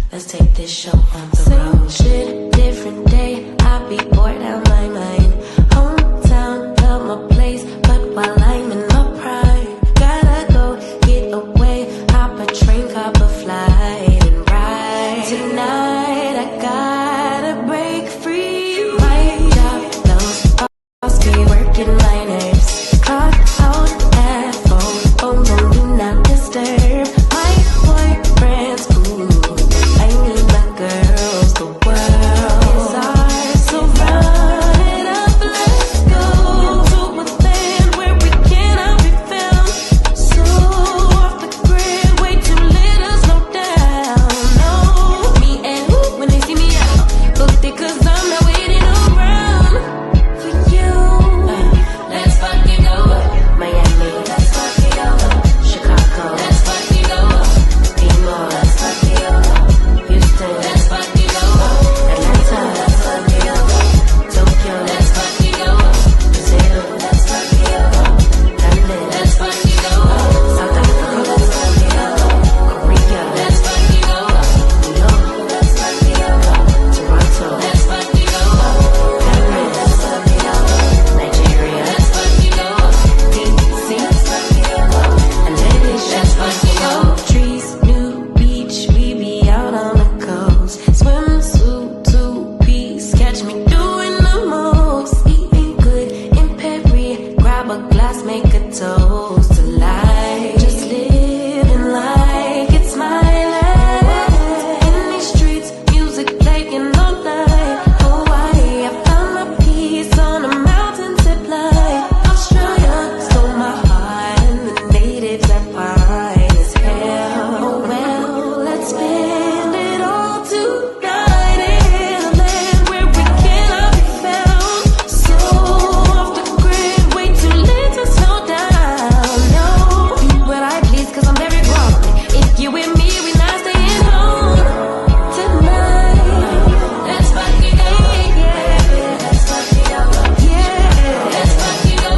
Let's take this show on the road. Shit, different day. I be bored out my mind. Hometown, love my place, but while I'm in my prime, gotta go get away. Hop a train, cop a flight, and ride. Tonight I gotta break free. My job, those boss be working my nerves. Clock out at 4. Oh no, do not disturb. My boyfriend's cool. I need my girls, the world is ours, so run it up, let's go to a land where we cannot be found. So off the grid, way too little, slow down. No, me and who when they see me out, booked it 'cause I'm not waiting around for you. Let's fucking go, Miami. Let's fucking go, Chicago. Let's fucking go, P-Mall. Let's fucking go, Houston. Let's fucking go, Atlanta. Let's fucking go, Tokyo. Let's fucking go, Brazil. Let's fucking go, London. Let's fucking go, South Africa. Let's fucking go, Korea. Let's fucking go, New York. Let's fucking go, Toronto. Let's fucking go, Paris. Let's fucking go, Nigeria. Let's fucking go, DC. Let's fucking go, and then it's just fucking go. Trees, new beach, we be out on the coast. Swimsuit, 2-piece, catch me doing the most. Eating good in Paris, grab a glass, make a toast to life. Just living like it's my life. In these streets, music playing all night. Hawaii, I found my peace on a mountain zip line. Australia stole my heart, and the natives are fine as hell. Oh well, let's spend it all tonight in a land where we cannot be found. So off the grid, way too late to slow down. No, do what I please 'cause I'm very grown. If you with me, we not staying home tonight. Let's fucking go, yeah. Let's fucking go, yeah. Let's fucking go,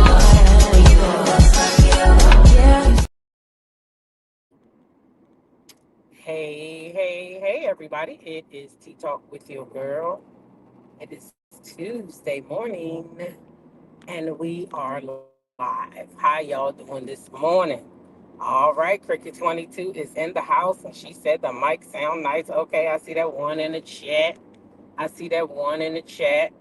let's fucking go, yeah. Hey, everybody. It is Tea Talk with your girl. It is Tuesday morning, and we are live. How y'all doing this morning? All right, Cricket 22 is in the house, and she said the mic sound nice. Okay, I see that one in the chat. All right. I see that one in the chat.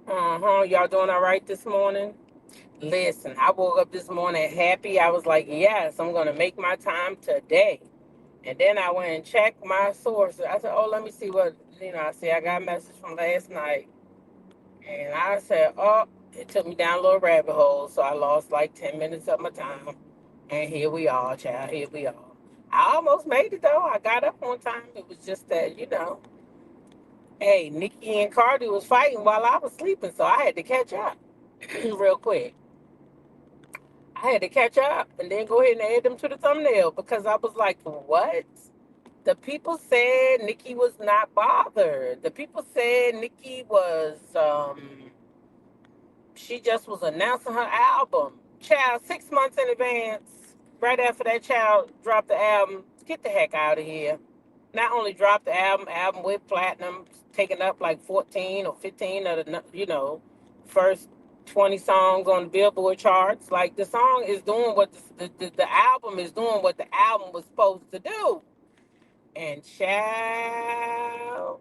Y'all doing all right this morning? Listen, I woke up this morning happy. I was like, yes, I'm going to make my time today. And then I went and checked my sources. I said, oh, let me see what, I see I got a message from last night. And I said, oh, it took me down a little rabbit hole. So I lost like 10 minutes of my time. And here we are, child. Here we are. I almost made it, though. I got up on time. It was just that, hey, Nikki and Cardi was fighting while I was sleeping. So I had to catch up real quick. I had to catch up and then go ahead and add them to the thumbnail because I was like, what? The people said Nikki was not bothered. The people said Nikki was, she just was announcing her album. Child, 6 months in advance, right after that child dropped the album, get the heck out of here. Not only dropped the album with platinum, taking up like 14 or 15 of the, first 20 songs on the Billboard charts. Like the song is doing what the album is doing what the album was supposed to do. And child,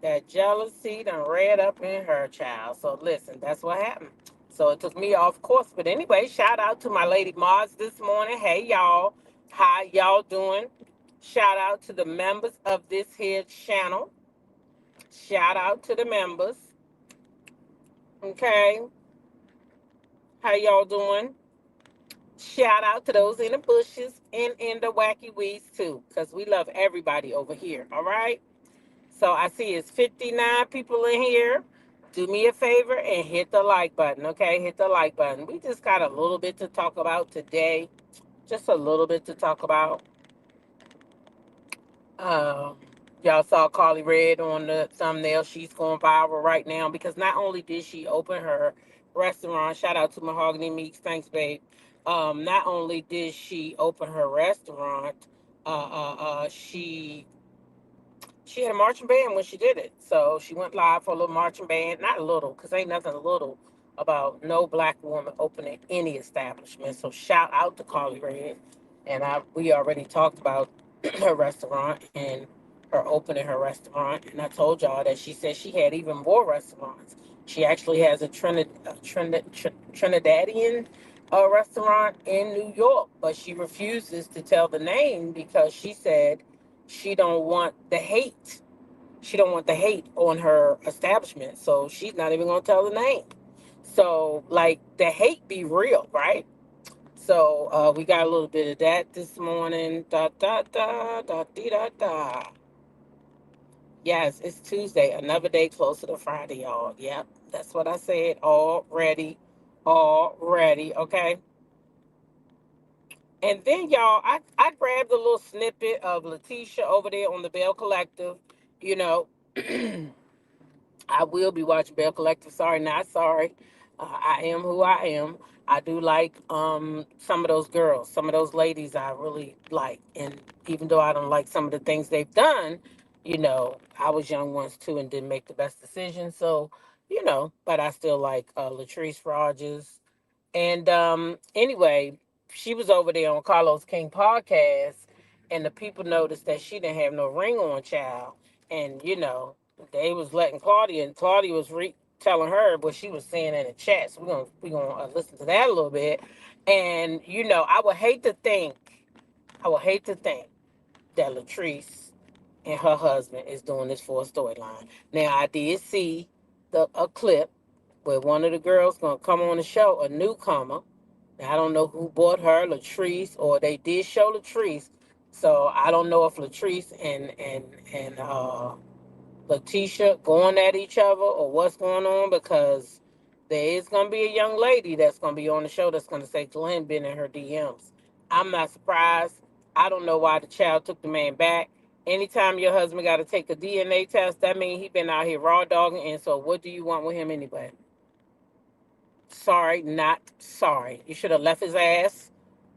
that jealousy done read up in her, child. So listen, that's what happened. So it took me off course. But anyway, shout out to my lady Mars this morning. Hey y'all, how y'all doing? Shout out to the members of this here channel. Shout out to the members. Okay. How y'all doing? Shout out to those in the bushes and in the wacky weeds too, because we love everybody over here. All right. So I see it's 59 people in here. Do me a favor and hit the like button. Okay. Hit the like button. We just got a little bit to talk about today. Just a little bit to talk about. Y'all saw Karlie Red on the thumbnail. She's going viral right now because not only did she open her restaurant. Shout out to Mahogany Meeks. Thanks, babe. Not only did she open her restaurant, she had a marching band when she did it. So she went live for a little marching band. Not a little, because ain't nothing little about no black woman opening any establishment. So shout out to Carly Red. And we already talked about her restaurant and her opening her restaurant. And I told y'all that she said she had even more restaurants. She actually has a Trinidadian restaurant in New York, but she refuses to tell the name because she said she don't want the hate. She don't want the hate on her establishment, so she's not even gonna tell the name. So like the hate be real, right? So we got a little bit of that this morning. Da da da da dee da da. Yes, it's Tuesday, another day closer to Friday, y'all. Yep, that's what I said already. Already, okay. And then y'all, I grabbed a little snippet of Letitia over there on the Bell Collective. You know, I will be watching Bell Collective. Sorry, not sorry. I am who I am. I do like some of those girls, some of those ladies I really like. And even though I don't like some of the things they've done, I was young once too and didn't make the best decision. So, but I still like Latrice Rogers. And anyway, she was over there on Carlos King podcast, and the people noticed that she didn't have no ring on, child. And they was letting Claudia, and Claudia was telling her what she was saying in the chat. So we're gonna listen to that a little bit. And I would hate to think that Latrice and her husband is doing this for a storyline. Now I did see a clip where one of the girls gonna come on the show, a newcomer. Now, I don't know who bought her, Latrice, or they did show Latrice. So I don't know if Latrice and Letitia going at each other or what's going on, because there is gonna be a young lady that's gonna be on the show that's gonna say Glenn been in her DMs. I'm not surprised. I don't know why the child took the man back. Anytime your husband got to take a DNA test, that means he been out here raw dogging. And so, what do you want with him anyway? Sorry, not sorry. You should have left his ass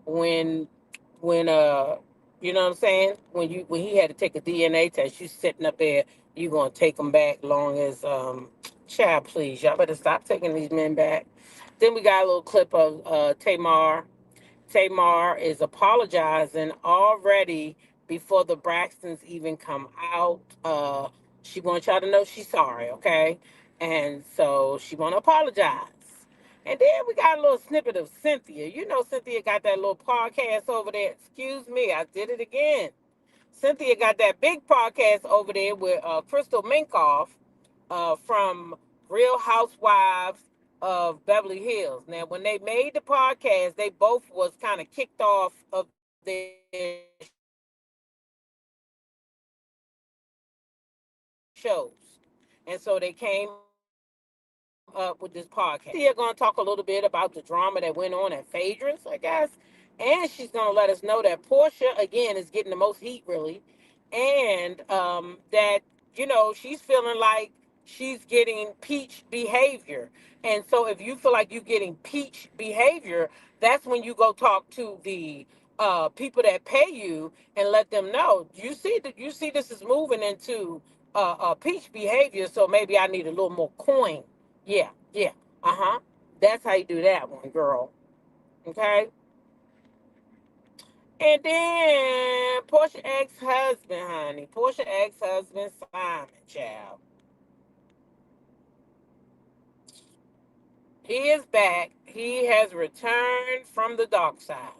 when when you know what I'm saying? When he had to take a DNA test, you sitting up there, you gonna take him back long as child, please. Y'all better stop taking these men back. Then we got a little clip of Tamar is apologizing already before the Braxtons even come out. She wants y'all to know she's sorry, okay? And so she want to apologize. And then we got a little snippet of Cynthia. Cynthia got that little podcast over there. Excuse me, I did it again. Cynthia got that big podcast over there with Crystal Minkoff from Real Housewives of Beverly Hills. Now, when they made the podcast, they both was kind of kicked off of their shows, and so they came up with this podcast. Cynthia gonna talk a little bit about the drama that went on at Phaedra's, I guess, and she's gonna let us know that Portia again is getting the most heat, really, and that she's feeling like she's getting peach behavior. And so if you feel like you're getting peach behavior, that's when you go talk to the people that pay you and let them know, you see this is moving into peach behavior, so maybe I need a little more coin. Yeah, yeah, uh-huh. That's how you do that one, girl. Okay. And then Portia ex-husband, honey. Portia ex-husband Simon, child. He is back. He has returned from the dark side.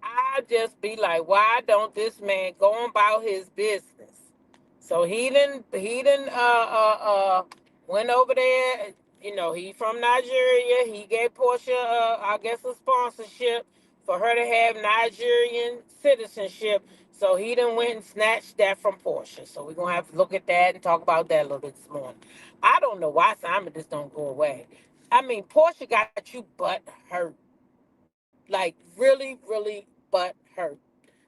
I just be like, why don't this man go on about his business? So he didn't went over there. He from Nigeria. He gave Portia I guess a sponsorship for her to have Nigerian citizenship. So he done went and snatched that from Portia. So we're gonna have to look at that and talk about that a little bit this morning. I don't know why Simon just don't go away. I mean, Portia got you butt hurt, like really butt hurt,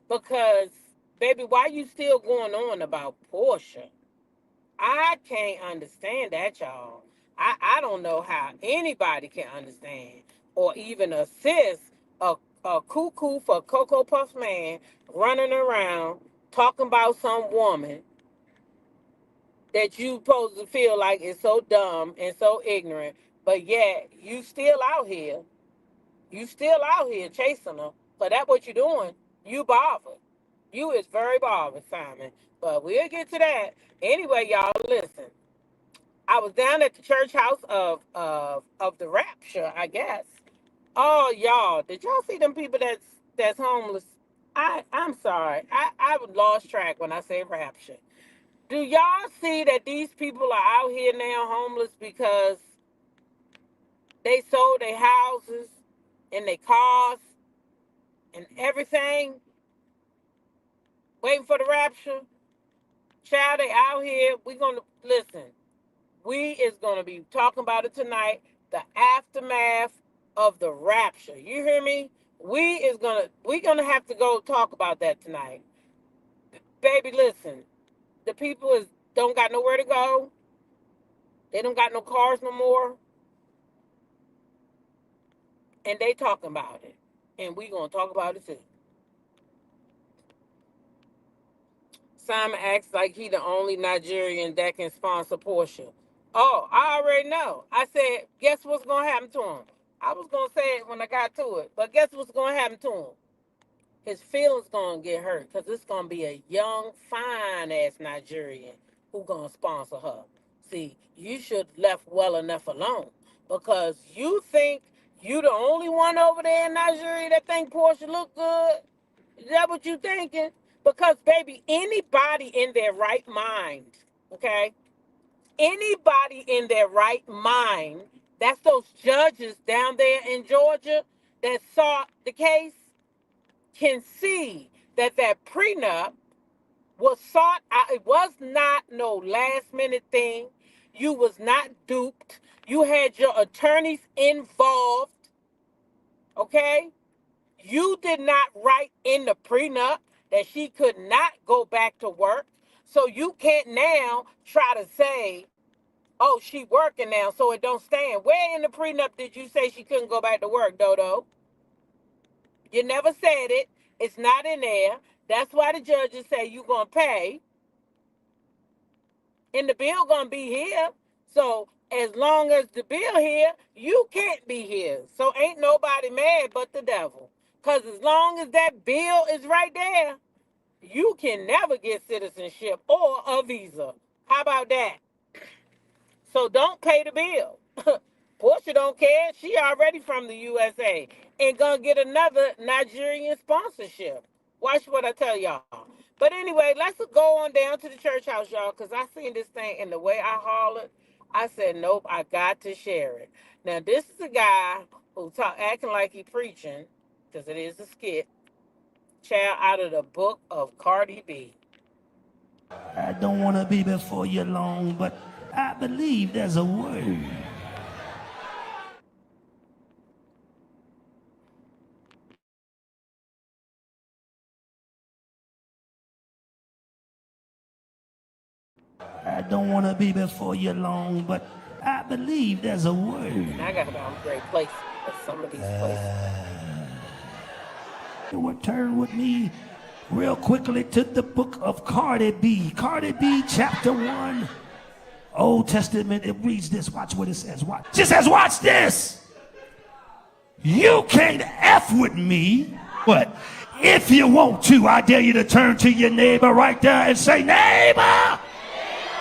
because baby, why you still going on about Portia? I can't understand that, y'all. I don't know how anybody can understand or even assist a, a cuckoo for Cocoa Puffs man running around talking about some woman that you supposed to feel like is so dumb and so ignorant, but yet you still out here. You still out here chasing her. So that what you doing. You bothered. You is very bothered, Simon. But we'll get to that. Anyway, y'all, listen. I was down at the church house of the Rapture, I guess. Oh, y'all, did y'all see them people that's homeless? I'm sorry. I lost track when I say Rapture. Do y'all see that these people are out here now homeless because they sold their houses and their cars and everything, waiting for the rapture? Child, they out here. We gonna listen. We is gonna be talking about it tonight. The aftermath of the rapture. You hear me? We gonna have to go talk about that tonight. Baby, listen. The people is don't got nowhere to go. They don't got no cars no more. And they talking about it. And we gonna talk about it too. Simon acts like he the only Nigerian that can sponsor Portia. Oh, I already know. I said, guess what's gonna happen to him? I was gonna say it when I got to it, but guess what's gonna happen to him? His feelings gonna get hurt because it's gonna be a young, fine ass Nigerian who gonna sponsor her. See, you should left well enough alone because you think you the only one over there in Nigeria that think Portia look good. Is that what you thinking? Because, baby, anybody in their right mind, okay? Anybody in their right mind, that's those judges down there in Georgia that saw the case, can see that that prenup was sought out. It was not no last minute thing. You was not duped. You had your attorneys involved, okay? You did not write in the prenup that she could not go back to work. So you can't now try to say, oh, she working now, so it don't stand. Where in the prenup did you say she couldn't go back to work, Dodo? You never said it. It's not in there. That's why the judges say you going to pay. And the bill going to be here. So as long as the bill here, you can't be here. So ain't nobody mad but the devil. Because as long as that bill is right there, you can never get citizenship or a visa. How about that? So don't pay the bill. Portia don't care. She already from the USA and gonna get another Nigerian sponsorship. Watch what I tell y'all. But anyway, let's go on down to the church house, y'all, because I seen this thing and the way I hollered, I said, nope, I got to share it. Now, this is a guy who acting like he preaching, because it is a skit, child, out of the book of Karlie B. I don't want to be before you long, but I believe there's a word. I don't want to be before you long, but I believe there's a word. And I got to go to a great place for some of these places. You would turn with me real quickly to the book of Karlie B. Karlie B, chapter 1. Old Testament, it reads this. Watch what it says. Watch. It says, watch this. You can't F with me. But if you want to, I dare you to turn to your neighbor right there and say, neighbor.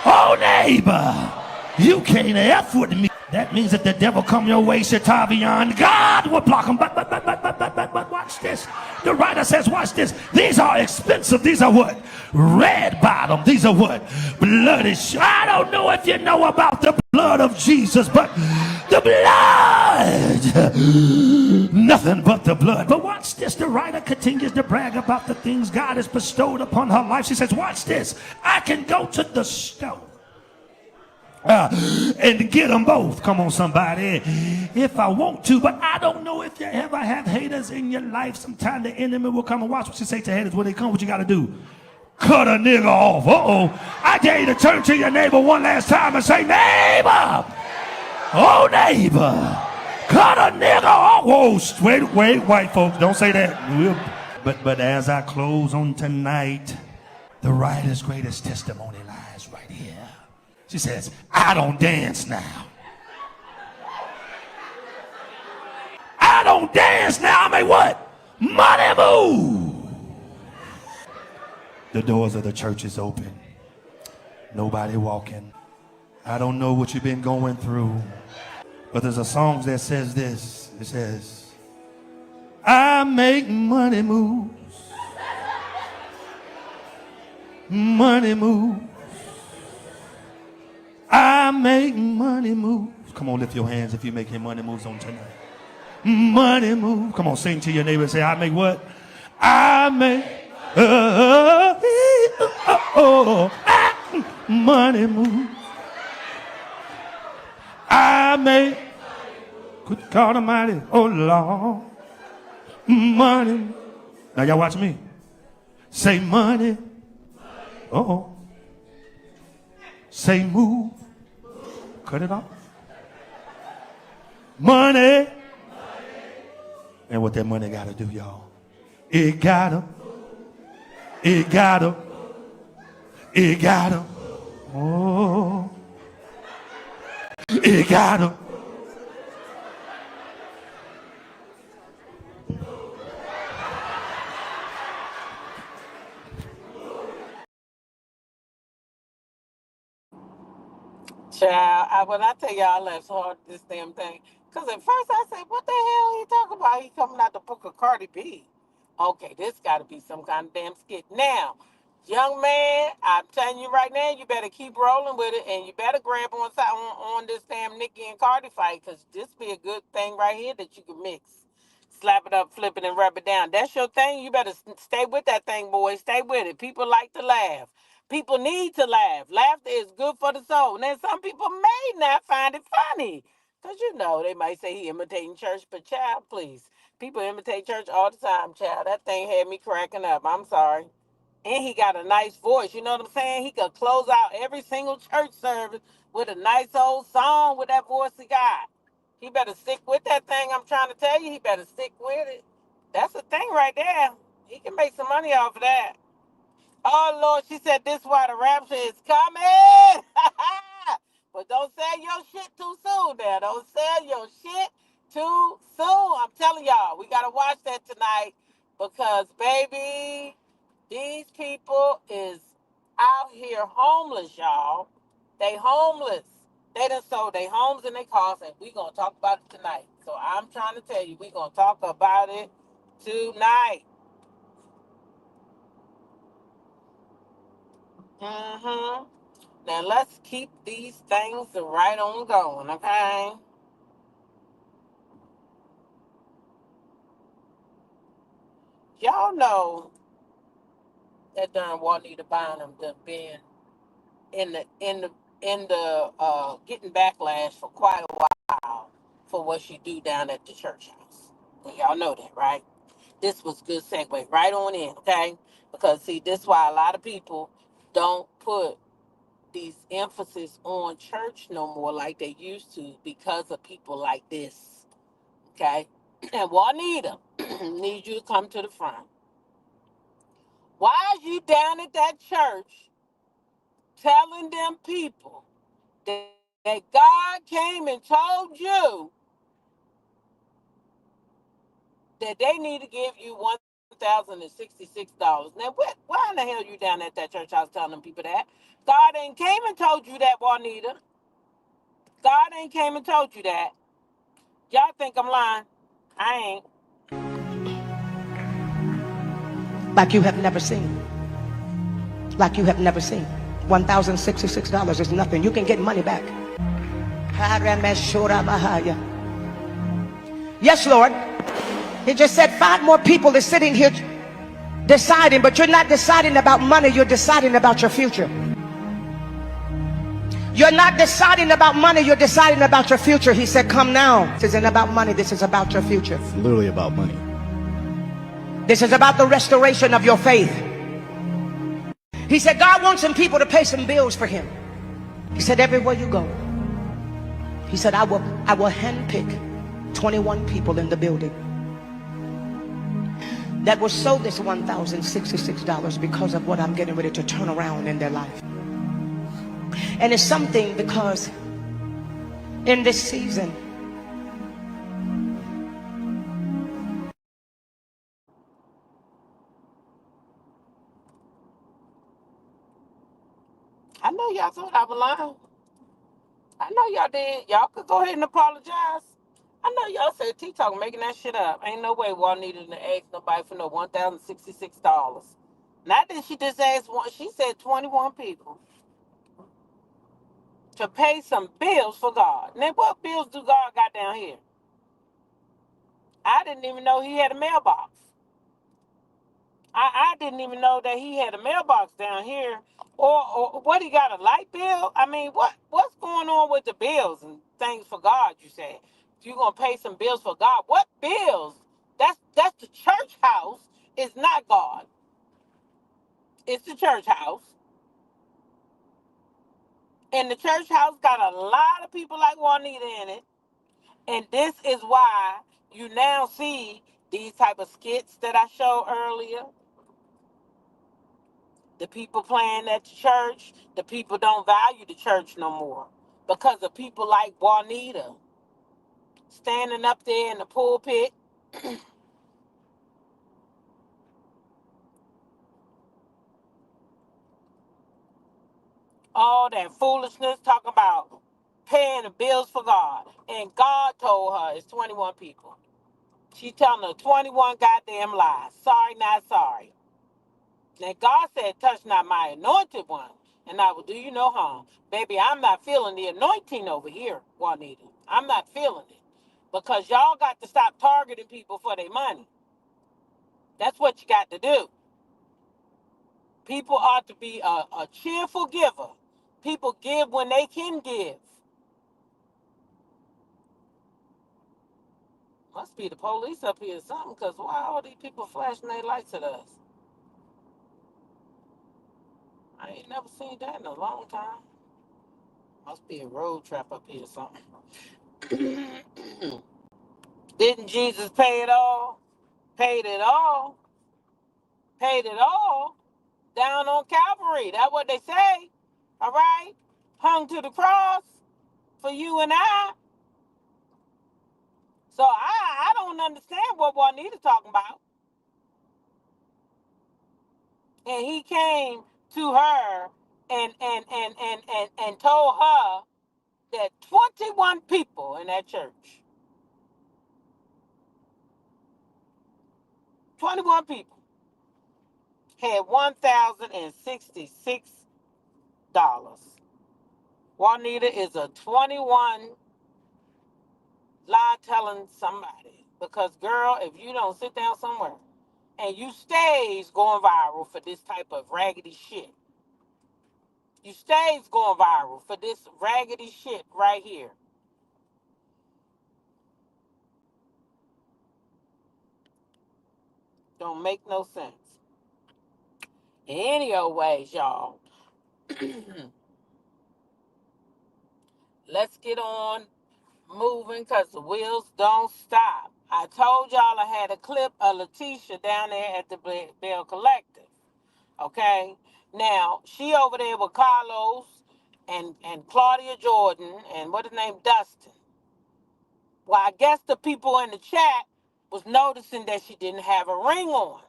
Oh, neighbor. You can't F with me. That means that the devil come your way, Shatavion. God will block him. But watch this. The writer says, watch this. These are expensive. These are what? Red bottom. These are what? Bloody. I don't know if you know about the blood of Jesus, but the blood. Nothing but the blood. But watch this. The writer continues to brag about the things God has bestowed upon her life. She says, watch this. I can go to the store. And get them both. Come on, somebody. If I want to, but I don't know if you ever have haters in your life. Sometime the enemy will come and watch what you say to haters. When they come, what you got to do? Cut a nigga off. Uh-oh. I dare you to turn to your neighbor one last time and say, neighbor. Oh, neighbor. Cut a nigga off. Whoa, wait, white folks, don't say that. But as I close on tonight, the writer's greatest testimony lies right here. She says, I don't dance now. I don't dance now. I mean, what? Money move. The doors of the church is open. Nobody walking. I don't know what you've been going through, but there's a song that says this. It says, I make money moves. Money moves. I make money moves. Come on, lift your hands if you're making money moves on tonight. Money move. Come on, sing to your neighbor and say, I make what? I make money move. I make, good God Almighty, oh Lord, money. Now y'all watch me. Say money. Uh-oh. Say move. Cut it off. Money. And what that money gotta do, y'all? It gotta. Oh. It gotta. Child, when I tell y'all I laughed so hard at this damn thing, because at first I said, what the hell he talking about? He coming out the book of Cardi B. Okay, this got to be some kind of damn skit. Now, young man, I'm telling you right now, you better keep rolling with it, and you better grab on this damn Nicki and Cardi fight, because this be a good thing right here that you can mix. Slap it up, flip it, and rub it down. That's your thing. You better stay with that thing, boy. Stay with it. People like to laugh. People need to laugh. Laughter is good for the soul. Now, some people may not find it funny. Because, you know, they might say he imitating church. But, child, please. People imitate church all the time, child. That thing had me cracking up. I'm sorry. And he got a nice voice. You know what I'm saying? He could close out every single church service with a nice old song with that voice he got. He better stick with that thing. I'm trying to tell you. He better stick with it. That's the thing right there. He can make some money off of that. Oh, Lord, she said this why the rapture is coming. But don't sell your shit too soon now. Don't sell your shit too soon. I'm telling y'all, we got to watch that tonight because, baby, these people is out here homeless, y'all. They homeless. They done sold their homes and their cars, and we going to talk about it tonight. So I'm trying to tell you, we going to talk about it tonight. Mm-hmm. Now let's keep these things right on going, okay? Y'all know that darn Juanita Bynum done been in the getting backlash for quite a while for what she do down at the church house. And y'all know that, right? This was good segue right on in, okay? Because see, this is why a lot of people don't put these emphasis on church no more like they used to because of people like this. Okay? And Juanita needs you to come to the front. Why is you down at that church telling them people that God came and told you that they need to give you $1,066? Now, why in the hell you down at that church house telling them people that? God ain't came and told you that, Juanita. God ain't came and told you that. Y'all think I'm lying? I ain't. Like you have never seen. Like you have never seen. $1,066 is nothing. You can get money back. Yes, Lord. He just said 5 more people are sitting here deciding, but you're not deciding about money. You're deciding about your future. You're not deciding about money. You're deciding about your future. He said, come now. This isn't about money. This is about your future. It's literally about money. This is about the restoration of your faith. He said God wants some people to pay some bills for him. He said everywhere you go, He said, I will handpick 21 people in the building that will sow this $1,066 because of what I'm getting ready to turn around in their life. And it's something because in this season, I know y'all thought I was lying. I know y'all did. Y'all could go ahead and apologize. I know y'all said T-Talk making that shit up. Ain't no way Juanita to ask nobody for no $1,066. Not that she just asked one. She said 21 people to pay some bills for God. Now, what bills do God got down here? I didn't even know he had a mailbox. I didn't even know that he had a mailbox down here. Or what, he got a light bill? I mean, what's going on with the bills and things for God, you said? You're going to pay some bills for God. What bills? That's the church house. It's not God. It's the church house. And the church house got a lot of people like Juanita in it. And this is why you now see these type of skits that I showed earlier. The people playing at the church, the people don't value the church no more because of people like Juanita standing up there in the pulpit. All that foolishness, talking about paying the bills for God. And God told her it's 21 people. She telling her 21 goddamn lies. Sorry, not sorry. Now God said, touch not my anointed one, and I will do you no harm. Baby, I'm not feeling the anointing over here, Juanita. I'm not feeling it. Because y'all got to stop targeting people for their money. That's what you got to do. People ought to be a cheerful giver. People give when they can give. Must be the police up here or something, because why are all these people flashing their lights at us? I ain't never seen that in a long time. Must be a road trap up here or something. Didn't Jesus pay it all? Paid it all. Paid it all down on Calvary. That's what they say. All right? Hung to the cross for you and I. So I don't understand what Juanita's talking about. And he came to her and told her that 21 people in that church, 21 people, had $1,066. Juanita is a 21 lie telling somebody. Because, girl, if you don't sit down somewhere and you stays going viral for this type of raggedy shit, you stays going viral for this raggedy shit right here. Don't make no sense. Any old ways, y'all. Let's get on moving because the wheels don't stop. I told y'all I had a clip of Letitia down there at the Bell Collective. Okay? Now, she over there with Carlos and Claudia Jordan and what his name, Dustin. Well, I guess the people in the chat was noticing that she didn't have a ring on.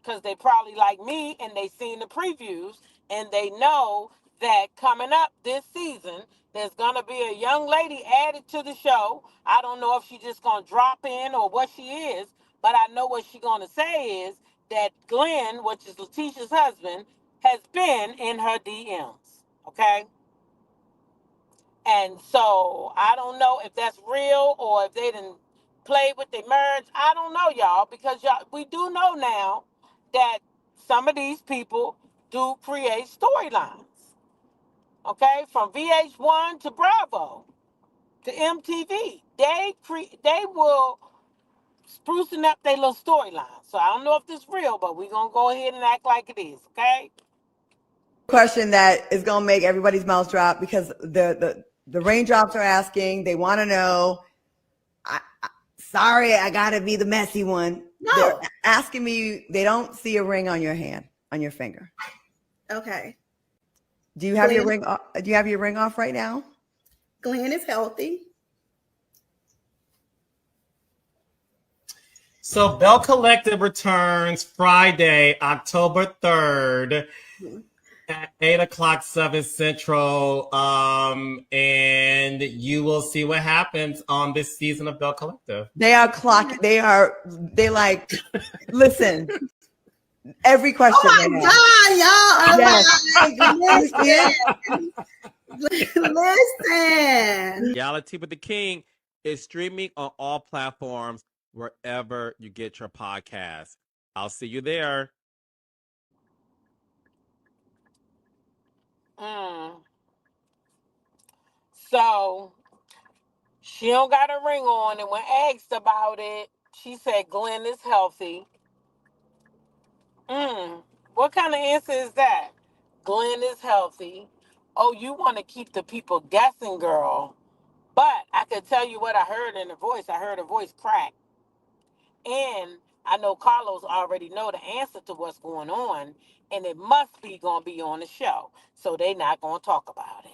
Because they probably like me and they seen the previews and they know that coming up this season, there's going to be a young lady added to the show. I don't know if she's just going to drop in or what she is, but I know what she's going to say is that Glenn, which is Letitia's husband, has been in her DMs, okay? And so I don't know if that's real or if they didn't play with their merge. I don't know, y'all, because we do know now that some of these people do create storylines. Okay, from VH1 to Bravo to MTV, they will sprucing up their little storyline. So I don't know if this is real, but we're gonna go ahead and act like it is. Okay. Question that is gonna make everybody's mouths drop because The raindrops are asking. They want to know. Sorry, I got to be the messy one. No. They're asking me. They don't see a ring on your hand, on your finger. Okay. Do you have Glenn, your ring? Do you have your ring off right now? Glenn is healthy. So Bell Collective returns Friday, October 3rd at 8 o'clock, 7 Central. And you will see what happens on this season of Bell Collective. They like, listen, every question. Oh my God, y'all. Yes. Listen. Reality with the King is streaming on all platforms wherever you get your podcast. I'll see you there. So she don't got a ring on, and when asked about it, she said Glenn is healthy. What kind of answer is that? Glenn is healthy. Oh, you want to keep the people guessing, girl. But I could tell you what I heard in the voice. I heard a voice crack. And I know Carlos already know the answer to what's going on, and it must be going to be on the show. So they not going to talk about it.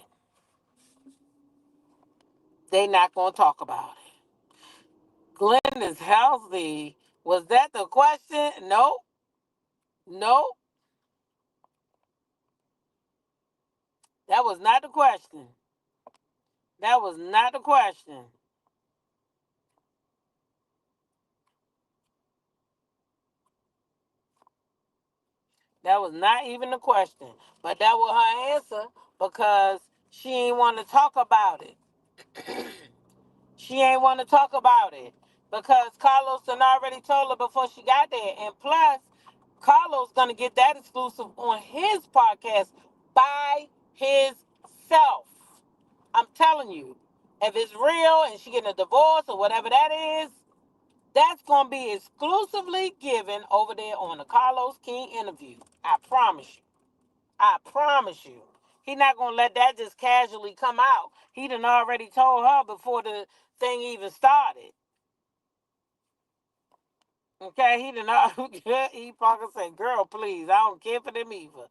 They not going to talk about it. Glenn is healthy. Was that the question? Nope. Nope. That was not the question. That was not the question. That was not even the question. But that was her answer because she ain't want to talk about it. She ain't want to talk about it because Carlos had already told her before she got there. And plus, Carlos gonna get that exclusive on his podcast by himself. I'm telling you, if it's real and she getting a divorce or whatever that is, that's gonna be exclusively given over there on the Carlos King interview. I promise you. I promise you. He not gonna let that just casually come out. He done already told her before the thing even started. Okay, he done he Parker said, girl, please, I don't care for them either.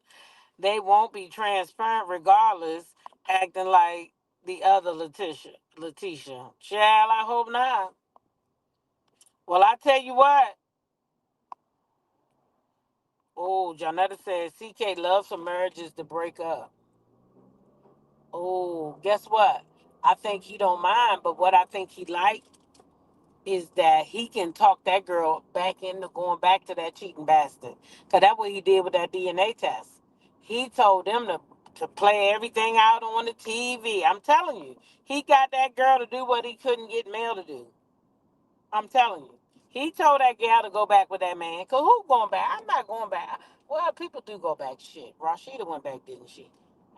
They won't be transparent regardless, acting like the other Letitia. Child, I hope not. Well, I tell you what. Oh, Jonetta says CK loves for marriages to break up. Oh, guess what? I think he don't mind, but what I think he like is that he can talk that girl back into going back to that cheating bastard. Cause that's what he did with that DNA test. He told them to play everything out on the TV. I'm telling you, he got that girl to do what he couldn't get Mel to do. I'm telling you. He told that gal to go back with that man. Cause who going back? I'm not going back. Well, people do go back. Shit, Rashida went back, didn't she?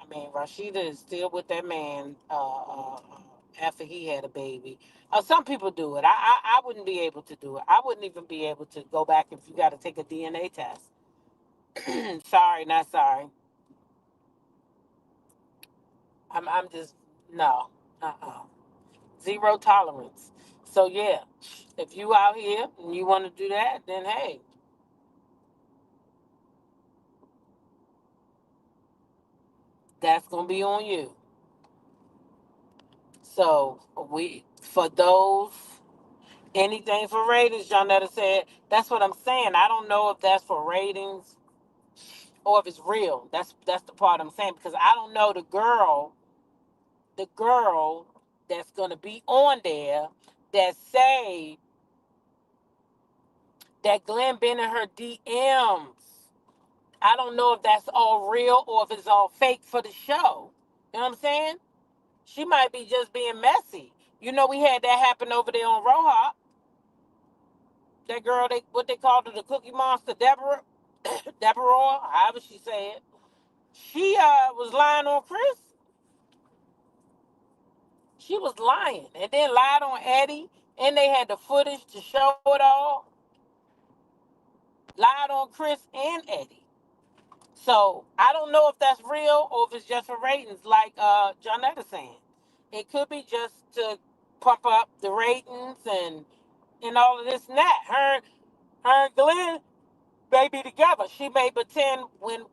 I mean, Rashida is still with that man after he had a baby. Some people do it. I wouldn't be able to do it. I wouldn't even be able to go back if you got to take a DNA test. Sorry, not sorry. I'm just no. Zero tolerance. So yeah, if you out here and you want to do that, then hey, that's gonna be on you. So we for those anything for ratings, Jonetta said. That's what I'm saying. I don't know if that's for ratings or if it's real. That's the part I'm saying because I don't know the girl that's gonna be on there that say that Glenn been in her DMs. I don't know if that's all real or if it's all fake for the show. You know what I'm saying? She might be just being messy. You know, we had that happen over there on Roja. That girl, what they called her, the Cookie Monster, Deborah, however she said. She was lying on Chris. She was lying and then lied on Eddie, and they had the footage to show it all. Lied on Chris and Eddie. So I don't know if that's real or if it's just for ratings, like Jonetta saying. It could be just to pump up the ratings and all of this and that. Her and Glenn may be together. She may pretend when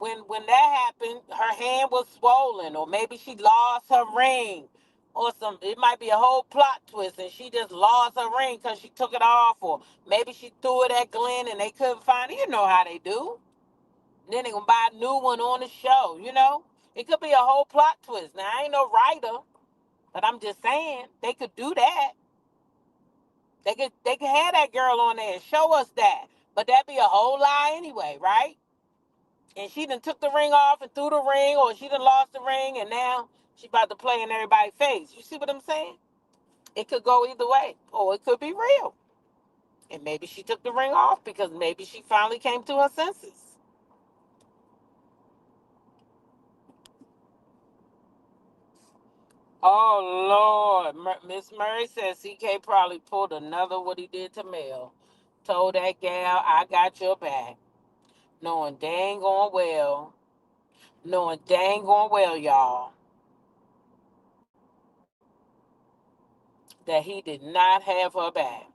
that happened, her hand was swollen, or maybe she lost her ring, or some. It might be a whole plot twist, and she just lost her ring because she took it off, or maybe she threw it at Glenn and they couldn't find it. You know how they do. And then they gonna buy a new one on the show. It could be a whole plot twist. Now I ain't no writer, but I'm just saying they could do that. They could have that girl on there and show us that. But that'd be a whole lie anyway, right? And she done took the ring off and threw the ring, or she done lost the ring and now she about to play in everybody's face. You see what I'm saying? It could go either way, or it could be real. And maybe she took the ring off because maybe she finally came to her senses. Oh Lord, Miss Murray says CK probably pulled another what he did to Mel. Told that gal, I got your back. Knowing dang on well, y'all, that he did not have her back.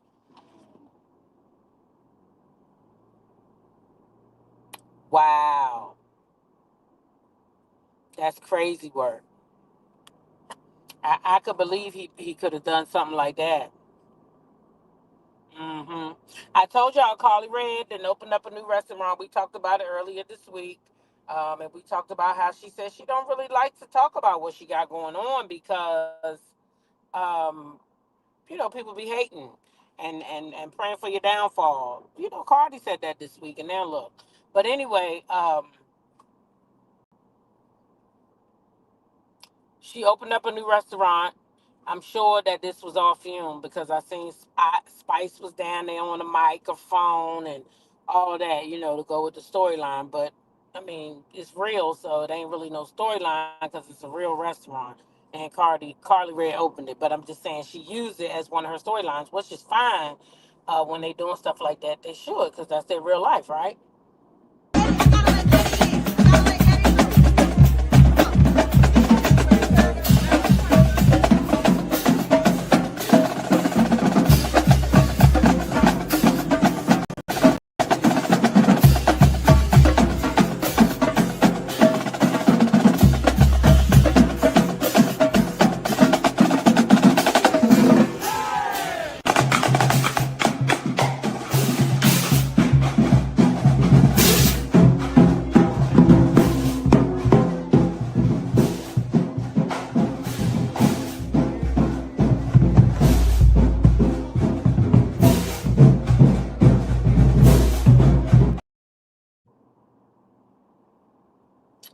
Wow. That's crazy work. I could believe he could have done something like that. I told y'all Carly Red and opened up a new restaurant. We talked about it earlier this week. And we talked about how she said she don't really like to talk about what she got going on because um, people be hating and praying for your downfall. Cardi said that this week, and now look. But anyway, she opened up a new restaurant. I'm sure that this was all filmed because I seen Spice was down there on the microphone and all that, to go with the storyline. But I mean, it's real, so it ain't really no storyline because it's a real restaurant. And Carly Red opened it, but I'm just saying she used it as one of her storylines, which is fine. When they doing stuff like that, they should, because that's their real life, right?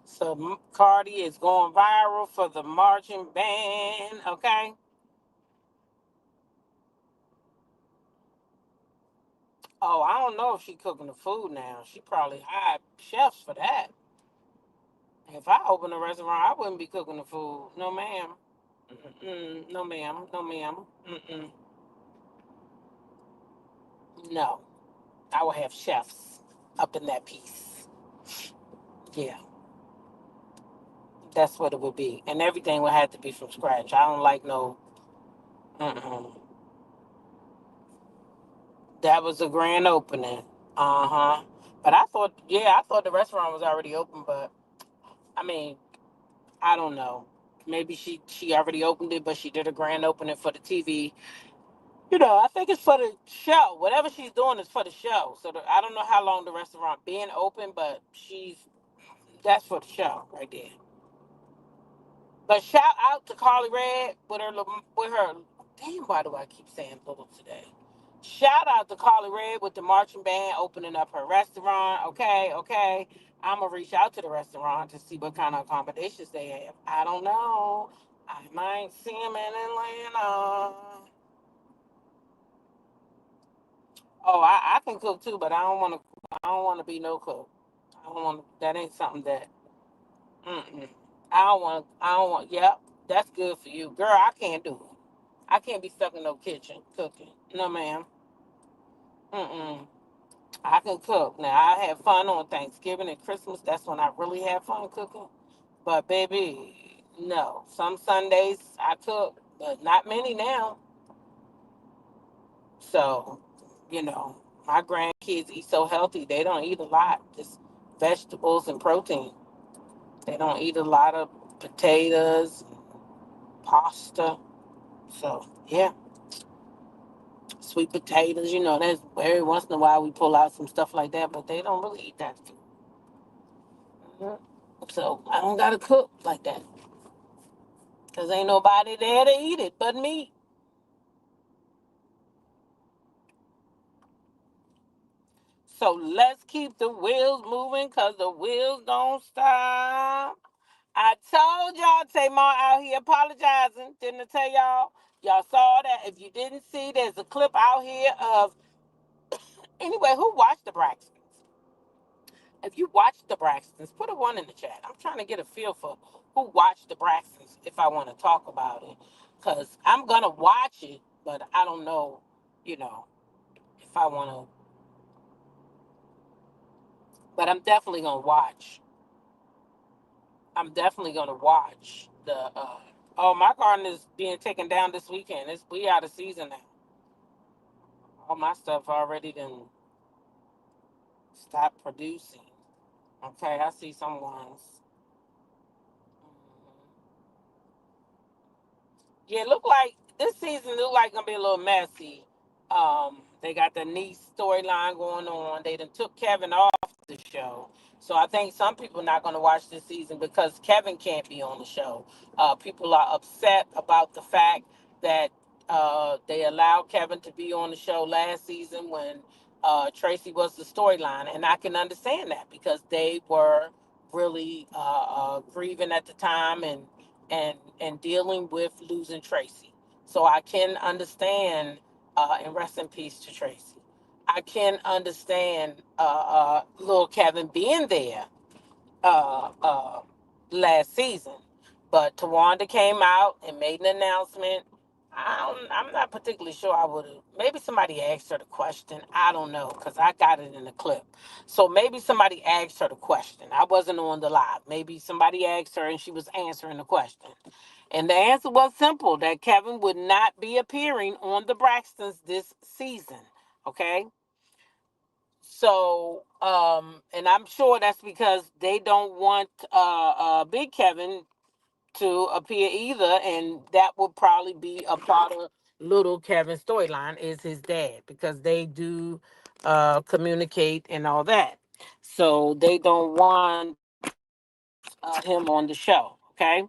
So Cardi is going viral for the marching band. Okay. Oh, I don't know if she cooking the food now. She probably hired chefs for that. If I opened a restaurant, I wouldn't be cooking the food. No, ma'am. Mm-mm. No, ma'am. No, ma'am. Mm-mm. No. I would have chefs up in that piece. Yeah, that's what it would be. And everything would have to be from scratch. I don't like no. Mm-mm. That was a grand opening. Uh huh. But I thought the restaurant was already open. But I mean, I don't know. Maybe she already opened it, but she did a grand opening for the TV. I think it's for the show. Whatever she's doing is for the show. So I don't know how long the restaurant been open, but that's for the show right there. But shout out to Carly Red with her. Damn, why do I keep saying little today? Shout out to Carly Red with the marching band opening up her restaurant. Okay, okay. I'm gonna reach out to the restaurant to see what kind of accommodations they have. I don't know. I might see them in Atlanta. Oh, I can cook too, but I don't want to. I don't want to be no cook. I don't want. That ain't something that. Mm-mm. I don't want. I don't want. Yep, that's good for you, girl. I can't do it. I can't be stuck in no kitchen cooking. No, ma'am. Mm-mm. I can cook. Now I have fun on Thanksgiving and Christmas. That's when I really have fun cooking. But baby, No. Some Sundays I cook, but not many now. So, you know, my grandkids eat so healthy. They don't eat a lot, just vegetables and protein. They don't eat a lot of potatoes, pasta. So, yeah, sweet potatoes, you know, that's every once in a while we pull out some stuff like that, but they don't really eat that food. Mhm. So, I don't got to cook like that because ain't nobody there to eat it but me. So, let's keep the wheels moving because the wheels don't stop. I told y'all Tamar out here apologizing. Didn't I tell y'all? Y'all saw that. If you didn't see, there's a clip out here of, anyway, who watched the Braxtons? If you watched the Braxtons, put a one in the chat. I'm trying to get a feel for who watched the Braxtons if I want to talk about it. Because I'm going to watch it, but I don't know, you know, if I want to. But I'm definitely going to watch. I'm definitely going to watch the. Oh, my garden is being taken down this weekend. We out of season now. All my stuff already done stopped producing. Okay, I see some ones. Yeah, look like this season look like gonna be a little messy. They got the niece storyline going on. They done took Kevin off the show. So I think some people are not gonna watch this season because Kevin can't be on the show. People are upset about the fact that they allowed Kevin to be on the show last season when Tracy was the storyline, and I can understand that because they were really grieving at the time and dealing with losing Tracy. So I can understand, and rest in peace to Tracy. I can understand little Kevin being there uh, uh, last season. But Tawanda came out and made an announcement. I'm not particularly sure I would have. Maybe somebody asked her the question. I don't know because I got it in the clip. So maybe somebody asked her the question. I wasn't on the live. Maybe somebody asked her and she was answering the question. And the answer was simple that Kevin would not be appearing on the Braxtons this season. Okay. So, and I'm sure that's because they don't want Big Kevin to appear either, and that will probably be a part of little Kevin's storyline is his dad because they do communicate and all that. So they don't want him on the show. Okay.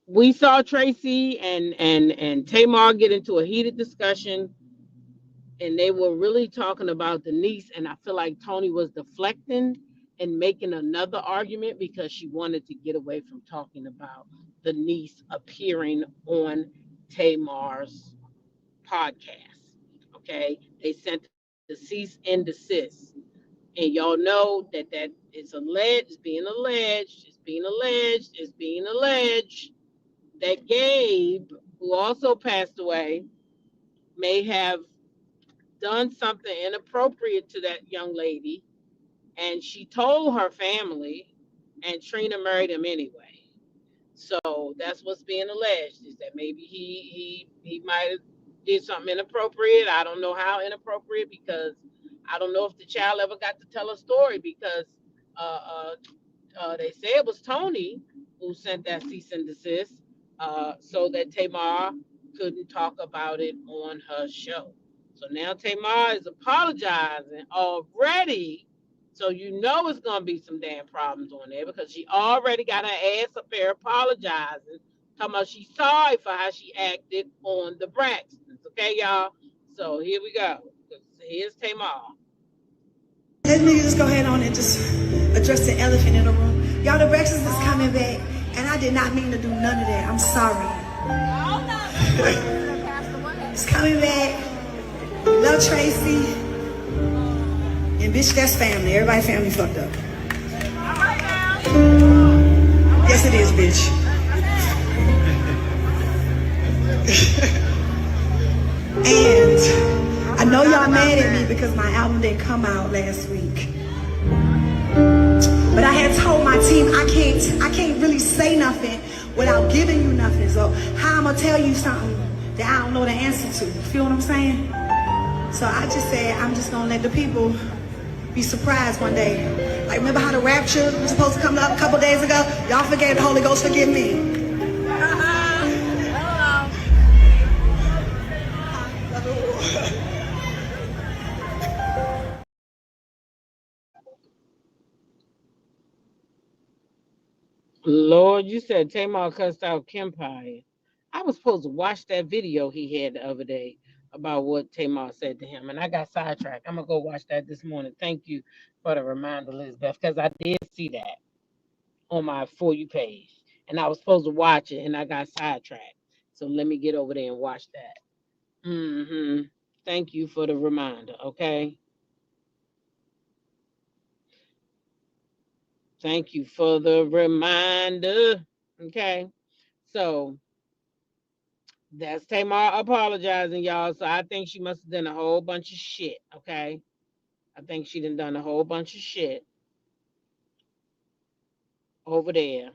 We saw Tracy and Tamar get into a heated discussion, and they were really talking about the niece, and I feel like Tony was deflecting and making another argument because she wanted to get away from talking about the niece appearing on Tamar's podcast. Okay, they sent the cease and desist, and y'all know that is alleged, it's being alleged that Gabe, who also passed away, may have done something inappropriate to that young lady, and she told her family, and Trina married him anyway. So that's what's being alleged, is that maybe he might have did something inappropriate. I don't know how inappropriate, because I don't know if the child ever got to tell a story, because they say it was Tony who sent that cease and desist, so that Tamar couldn't talk about it on her show. So now Tamar is apologizing already. So you know it's gonna be some damn problems on there, because she already got her ass up there apologizing, talking about she's sorry for how she acted on the Braxtons. Okay, y'all. So here we go. Here's Tamar. Let me just go ahead on and just address the elephant in the room. Y'all, the Braxtons is coming back, and I did not mean to do none of that. I'm sorry. It's coming back. Love Tracy. And bitch, that's family. Everybody family fucked up. Yes, it is, bitch. And I know y'all mad at me because my album didn't come out last week. But I had told my team I can't really say nothing without giving you nothing. So how I'm gonna tell you something that I don't know the answer to? You feel what I'm saying? So I just said, I'm just gonna let the people be surprised one day. Like, remember how the rapture was supposed to come up a couple days ago? Y'all forgave the Holy Ghost, forgive me. Lord, you said Tamar cussed out Kempire. I was supposed to watch that video he had the other day about what Tamar said to him, and I got sidetracked. I'm gonna go watch that this morning. Thank you for the reminder, Elizabeth, because I did see that on my For You page, and I was supposed to watch it, and I got sidetracked. So let me get over there and watch that. Thank you for the reminder. Okay. Thank you for the reminder. Okay. So that's Tamar apologizing, y'all. So I think she must have done a whole bunch of shit. Okay. I think she done a whole bunch of shit over there.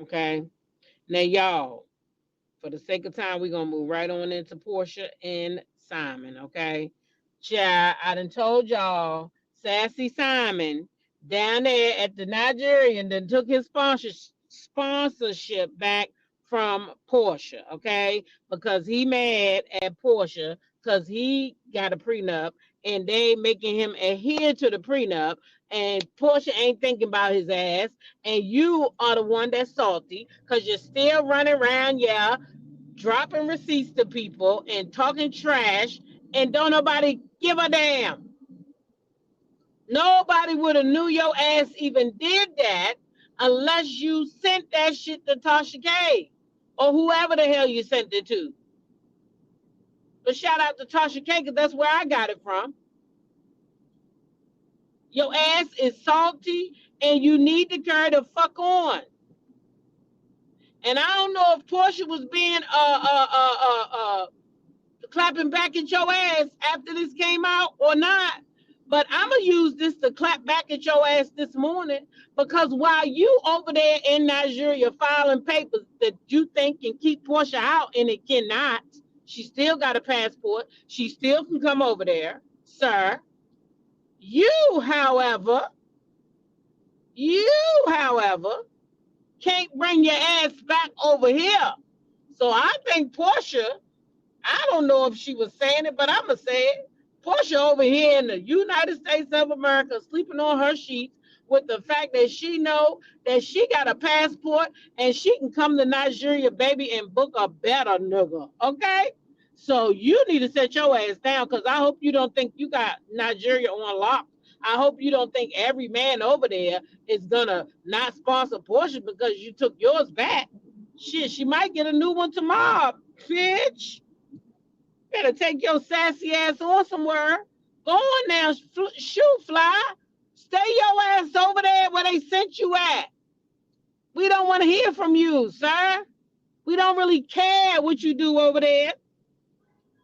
Okay. Now, y'all, for the sake of time, we're going to move right on into Portia and Simon. Okay. Child, I done told y'all, Sassy Simon down there at the Nigerian then took his sponsorship back from Portia, okay? Because he mad at Portia because he got a prenup and they making him adhere to the prenup, and Portia ain't thinking about his ass, and you are the one that's salty because you're still running around, dropping receipts to people and talking trash, and don't nobody give a damn. Nobody would have knew your ass even did that unless you sent that shit to Tasha K or whoever the hell you sent it to. But shout out to Tasha K because that's where I got it from. Your ass is salty and you need to carry the fuck on. And I don't know if Portia was being clapping back at your ass after this came out or not. But I'm going to use this to clap back at your ass this morning, because while you over there in Nigeria filing papers that you think can keep Portia out, and it cannot, she still got a passport. She still can come over there, sir. You, however, can't bring your ass back over here. So I think Portia, I don't know if she was saying it, but I'm going to say it. Portia over here in the United States of America sleeping on her sheets with the fact that she know that she got a passport and she can come to Nigeria, baby, and book a better nigga, okay? So you need to set your ass down, because I hope you don't think you got Nigeria on lock. I hope you don't think every man over there is going to not sponsor Portia because you took yours back. Shit, she might get a new one tomorrow, bitch. Better take your sassy ass on somewhere. Go on now, shoot fly. Stay your ass over there where they sent you at. We don't want to hear from you, sir. We don't really care what you do over there.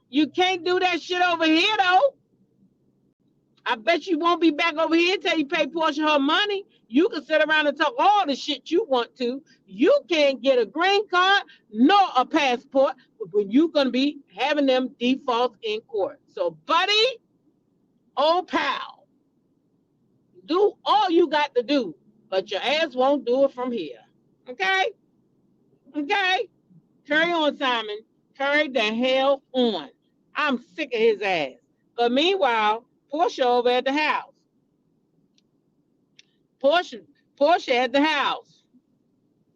You can't do that shit over here, though. I bet you won't be back over here until you pay Portia her money. You can sit around and talk all the shit you want to. You can't get a green card nor a passport when you're going to be having them defaults in court. So, buddy, old pal, do all you got to do, but your ass won't do it from here. Okay? Okay? Carry on, Simon. Carry the hell on. I'm sick of his ass. But meanwhile, Portia over at the house. Portia at the house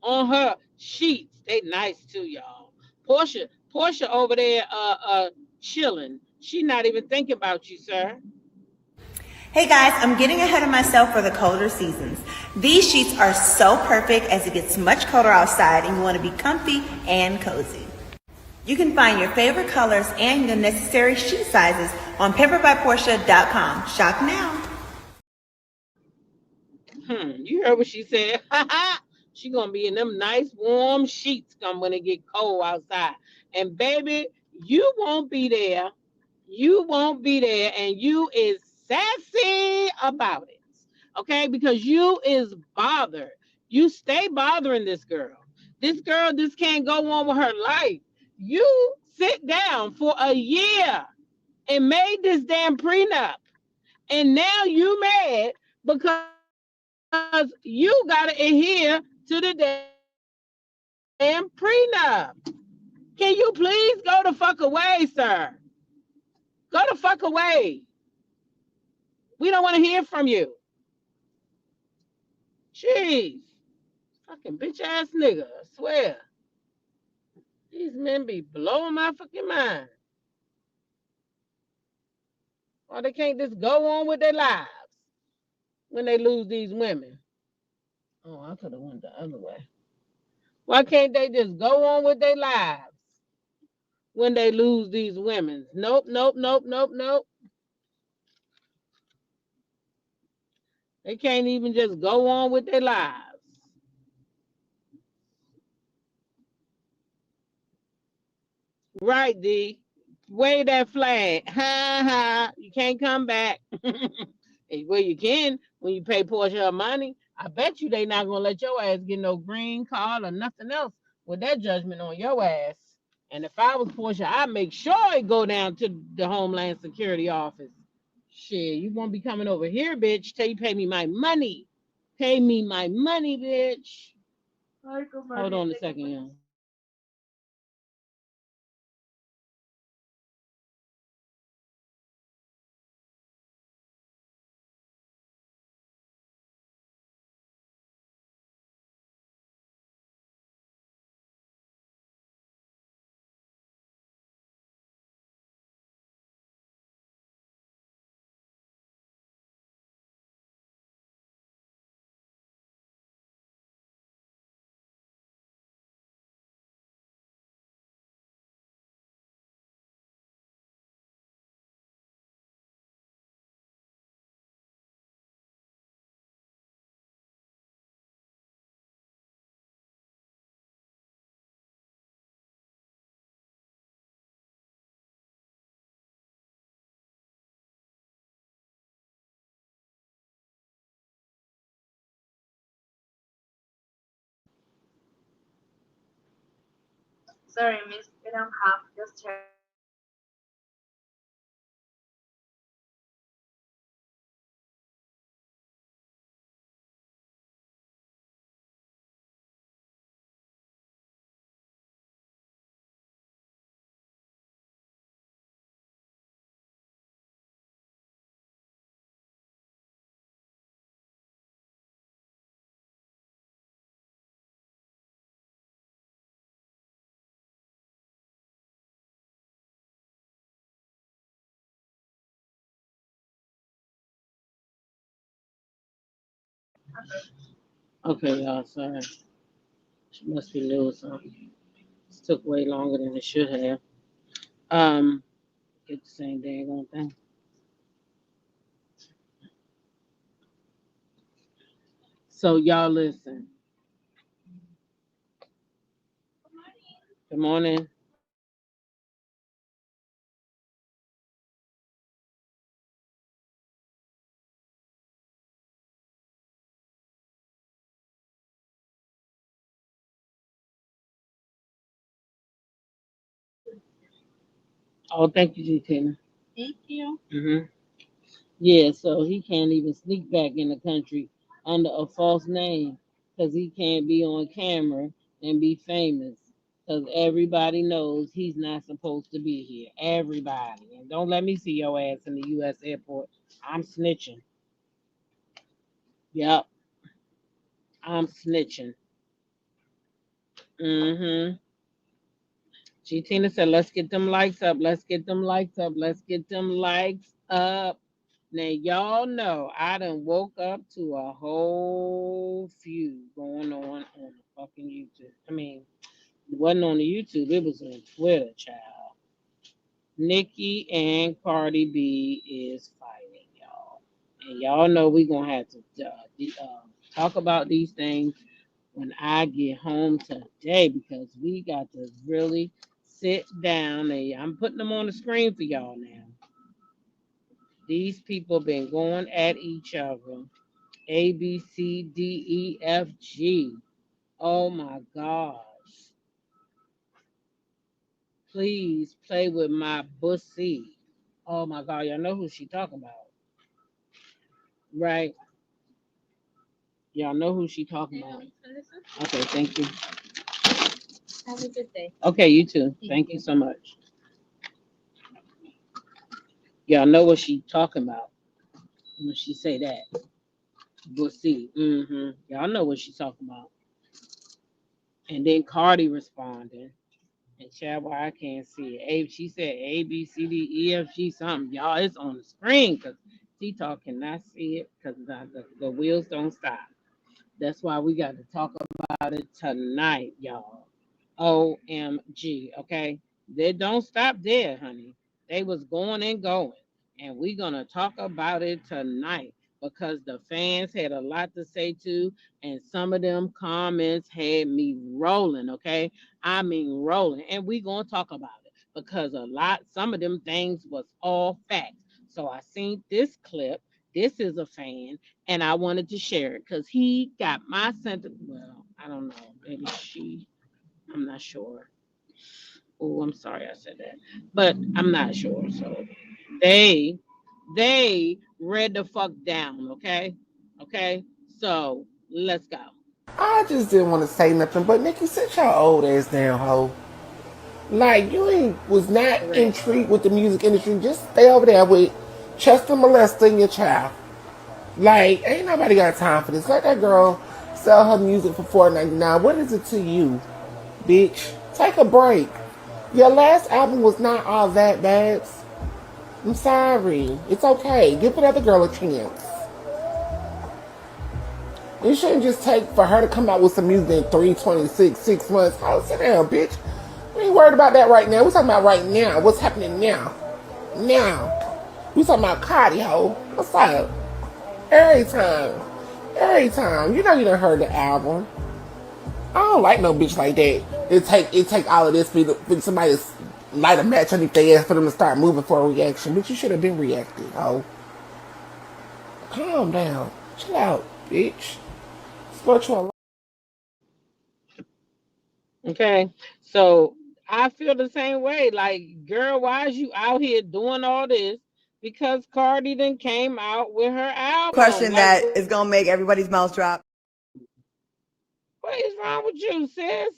on her sheets. They nice too, y'all. Portia over there chilling. She not even thinking about you, sir. Hey guys, I'm getting ahead of myself for the colder seasons. These sheets are so perfect as it gets much colder outside and you want to be comfy and cozy. You can find your favorite colors and the necessary sheet sizes on paperbyportia.com. Shop now. You heard what she said. She gonna be in them nice warm sheets come when it get cold outside. And baby, you won't be there. You won't be there, and you is sassy about it. Okay, because you is bothered. You stay bothering this girl. This girl just can't go on with her life. You sit down for a year and made this damn prenup. And now you mad because you got to adhere to the damn prenup. Can you please go the fuck away, sir? Go the fuck away. We don't want to hear from you. Jeez. Fucking bitch ass nigga, I swear. These men be blowing my fucking mind. Or they can't just go on with their lives when they lose these women. Oh, I could have went the other way. Why can't they just go on with their lives when they lose these women? Nope, nope, nope, nope, nope. They can't even just go on with their lives. Right, D. Wave that flag. Ha ha. You can't come back. Well, you can when you pay Portia her money. I bet you they not gonna let your ass get no green card or nothing else with that judgment on your ass. And if I was Portia, I'd make sure it go down to the Homeland Security office. Shit, you won't be coming over here, bitch, till you pay me my money. Pay me my money, bitch. Hold on a second, y'all. Sorry, miss, we don't have just her. Okay, y'all, sorry. She must be new or something. This took way longer than it should have. Um, get the same dang thing. So y'all listen. Good morning. Oh, thank you, G Tina. Thank you. Yeah, so he can't even sneak back in the country under a false name because he can't be on camera and be famous because everybody knows he's not supposed to be here. Everybody. And don't let me see your ass in the U.S. airport. I'm snitching. Yep, I'm snitching. Mm-hmm. G Tina said, let's get them likes up. Let's get them likes up. Let's get them likes up. Now y'all know I done woke up to a whole feud going on the fucking YouTube. I mean, it wasn't on the YouTube, it was on Twitter, child. Nicki and Cardi B is fighting, y'all. And y'all know we gonna have to talk about these things when I get home today because we got to really sit down and I'm putting them on the screen for y'all now. These people been going at each other A, B, C, D, E, F, G. Oh my gosh. Please play with my bussy. Oh my God. Y'all know who she talking about, right? Y'all know who she talking about. Okay, thank you. Have a good day. Okay, you too. Thank you so much. Y'all know what she talking about when she say that. Bussy. Y'all know what she's talking about. And then Cardi responding. And Chad, why I can't see it. She said A, B, C, D, E, F, G, something. Y'all, it's on the screen because T-Talk cannot see it because the wheels don't stop. That's why we got to talk about it tonight, y'all. OMG, okay? They don't stop there, honey. They was going and going. And we're going to talk about it tonight because the fans had a lot to say too. And some of them comments had me rolling, okay? I mean rolling. And we're going to talk about it because some of them things was all facts. So I seen this clip. This is a fan, and I wanted to share it because he got my sentiment. Well, I don't know. Maybe I'm not sure. Oh, I'm sorry I said that, but I'm not sure. So they read the fuck down. Okay. So let's go. I just didn't want to say nothing, but Nikki, sit your old ass down, ho. Like, was not intrigued with the music industry. Just stay over there with Chester molesting your child. Like, ain't nobody got time for this. Let that girl sell her music for $4.99. What is it to you, bitch? Take a break. Your last album was not all that, babes. I'm sorry. It's okay. Give the other girl a chance. It shouldn't just take for her to come out with some music in 326, 6 months. Oh, sit down, bitch. We ain't worried about that right now. We're talking about right now. What's happening now? Now. We talking about Karlie, ho. What's up? Every time. You know you done heard the album. I don't like no bitch like that. It take all of this for somebody to light a match underneath their ass for them to start moving for a reaction. But you should have been reacting, ho. Calm down. Chill out, bitch. Okay, so I feel the same way. Like, girl, why is you out here doing all this? Because Cardi then came out with her album. Question that is gonna make everybody's mouth drop. What is wrong with you, sis?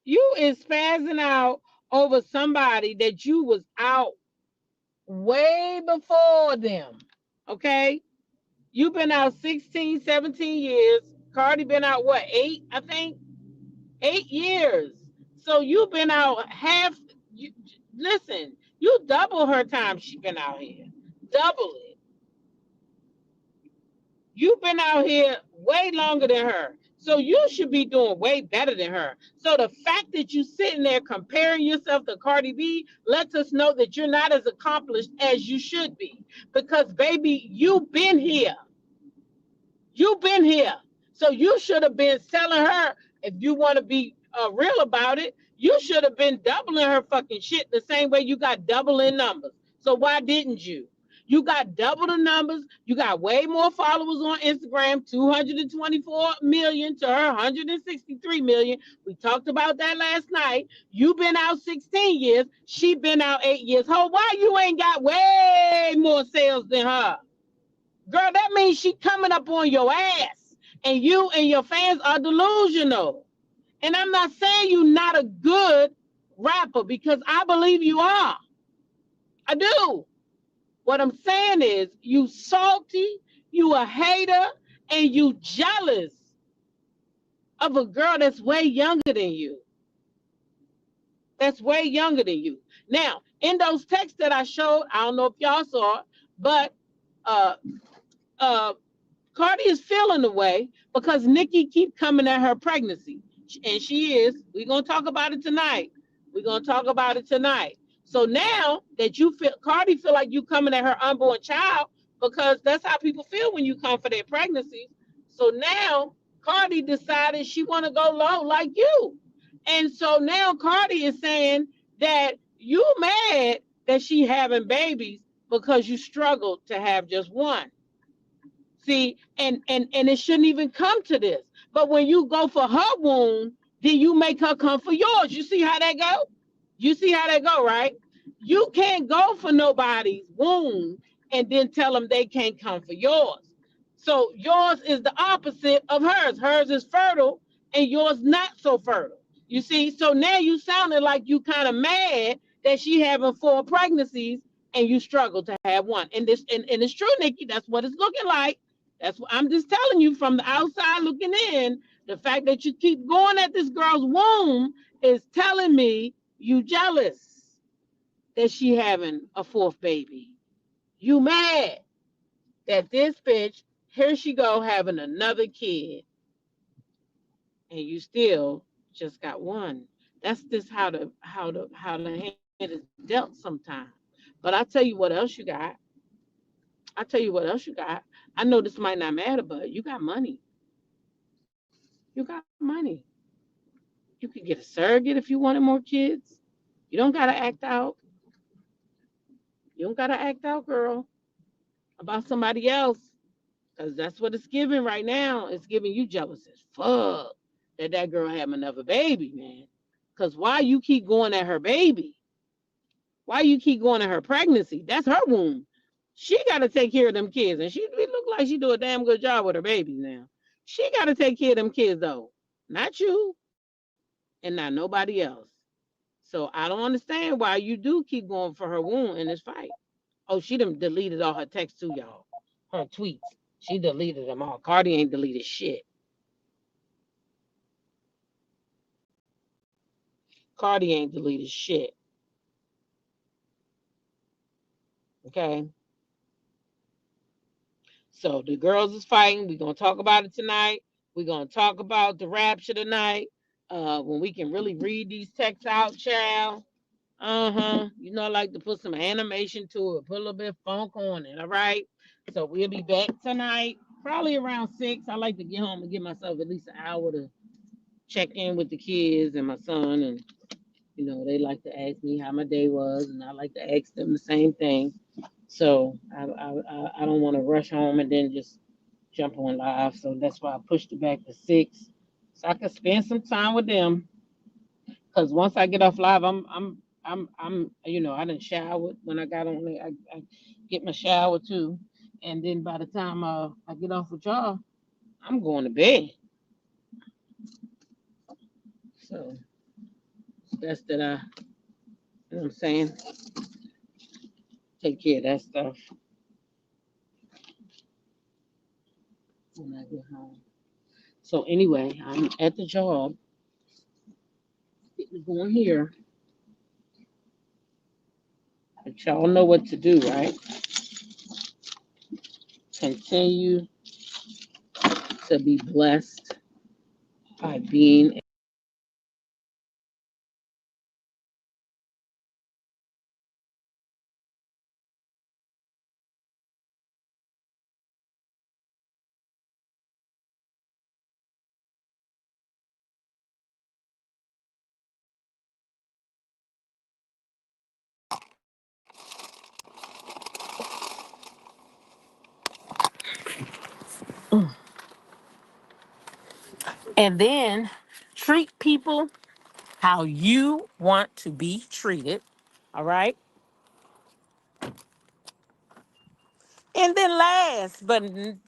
You is spazzing out over somebody that you was out way before them. Okay? You've been out 16, 17 years. Cardi been out, what, 8, I think? 8 years. So you've been out listen, you double her time she been out here. Double it. You've been out here way longer than her. So you should be doing way better than her. So the fact that you sitting there comparing yourself to Cardi B lets us know that you're not as accomplished as you should be. Because, baby, you've been here. You've been here. So you should have been selling her. If you want to be real about it, you should have been doubling her fucking shit the same way you got double in numbers. So why didn't you? You got double the numbers. You got way more followers on Instagram, 224 million to her 163 million. We talked about that last night. You've been out 16 years. She been out 8 years. Ho, why you ain't got way more sales than her? Girl, that means she coming up on your ass. And you and your fans are delusional. And I'm not saying you're not a good rapper because I believe you are. I do. What I'm saying is you salty, you a hater, and you jealous of a girl that's way younger than you. That's way younger than you. Now, in those texts that I showed, I don't know if y'all saw it, but Cardi is feeling the way because Nikki keep coming at her pregnancy. And she is. We're going to talk about it tonight. So now that you feel, Cardi feel like you coming at her unborn child because that's how people feel when you come for their pregnancies. So now Cardi decided she want to go low like you. And so now Cardi is saying that you mad that she having babies because you struggled to have just one. See, and it shouldn't even come to this. But when you go for her wound, then you make her come for yours. You see how that go? You see how that go, right? You can't go for nobody's wound and then tell them they can't come for yours. So yours is the opposite of hers. Hers is fertile and yours not so fertile. You see, so now you sounded like you kind of mad that she having 4 pregnancies and you struggle to have one. And it's true, Nikki. That's what it's looking like. That's what I'm just telling you from the outside looking in. The fact that you keep going at this girl's womb is telling me you jealous that she having a 4th baby. You mad that this bitch, here she go having another kid, and you still just got one. That's just how the hand is dealt sometimes. But I tell you what else you got. I tell you what else you got. I know this might not matter, but you got money. You got money. You could get a surrogate if you wanted more kids. You don't gotta act out. You don't gotta act out, girl, about somebody else. Because that's what it's giving right now. It's giving you jealous as fuck that girl have another baby, man. Because why you keep going at her baby? Why you keep going at her pregnancy? That's her womb. She got to take care of them kids. And it look like she do a damn good job with her babies now. She got to take care of them kids, though. Not you and not nobody else. So I don't understand why you do keep going for her womb in this fight. Oh, she done deleted all her texts too, y'all. Her tweets. She deleted them all. Cardi ain't deleted shit. Cardi ain't deleted shit. Okay. So the girls is fighting. We're gonna talk about it tonight. We're gonna talk about the rapture tonight. When we can really read these texts out, child. You know, I like to put some animation to it, put a little bit of funk on it. All right. So we'll be back tonight, probably around 6. I like to get home and give myself at least an hour to check in with the kids and my son, and you know, they like to ask me how my day was, and I like to ask them the same thing. So I don't want to rush home and then just jump on live. So that's why I pushed it back to 6, so I can spend some time with them. Cause once I get off live, I'm you know, I didn't shower when I got on there. I get my shower too, and then by the time I get off with y'all, I'm going to bed. So it's best that I, you know what I'm saying, take care of that stuff when I get home. So anyway, I'm at the job. Going here. But y'all know what to do, right? Continue to be blessed by being. And then treat people how you want to be treated. All right. And then last, but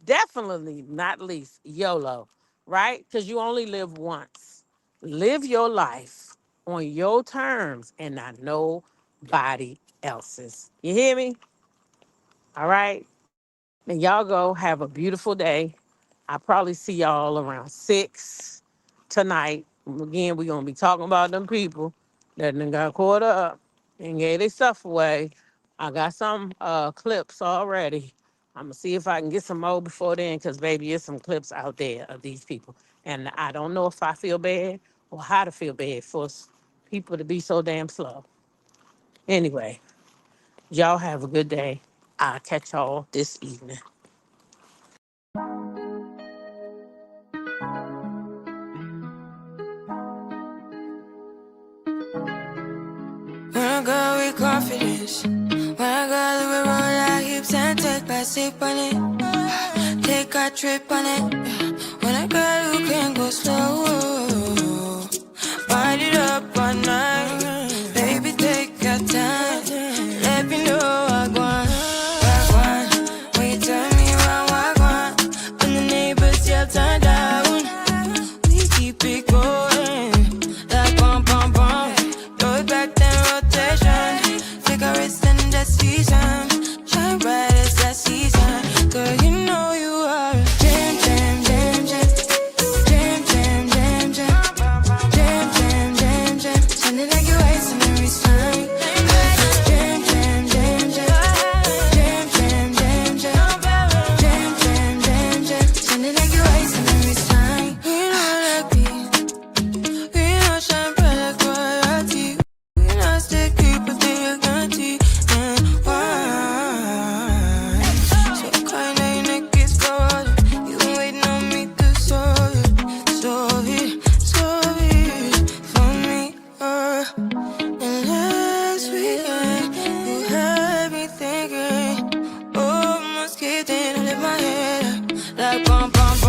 definitely not least, YOLO, right? Because you only live once. Live your life on your terms and not nobody else's. You hear me? All right. And y'all go have a beautiful day. I'll probably see y'all around 6 tonight. Again, we're going to be talking about them people that done got caught up and gave their stuff away. I got some clips already. I'm going to see if I can get some more before then because, baby, there's some clips out there of these people. And I don't know if I feel bad or how to feel bad for people to be so damn slow. Anyway, y'all have a good day. I'll catch y'all this evening. When I go with confidence, when I go with roll like hips and take back, sip on it. Take I trip on it. When a girl who can go slow, wind it up all night. Baby, take your time. Let me know what I want. When you turn me around, what I want. When the neighbors yell turn down, we keep it going. Like bum bum bum. Throw it back then rotation. Take a risk in the season. Shine bright as that season. Girl, you know you are a jam, jam, jam, jam. Jam, jam, jam, jam. Jam, jam, jam, jam. Sounding like you're wasting every time. Jam, jam, jam, jam. Jam, jam, jam, jam. Jam, jam, jam, jam. Sounding like you're wasting every time. We know like me. We know shine bright like royalty. We know stay creep with the guarantee. And wine. So kind of your neck is cold. You been waiting on me to solve it. Solve it, solve it for me. And last weekend, you had me thinking, oh, almost kidding, I lift my head up like bum, bum, bum.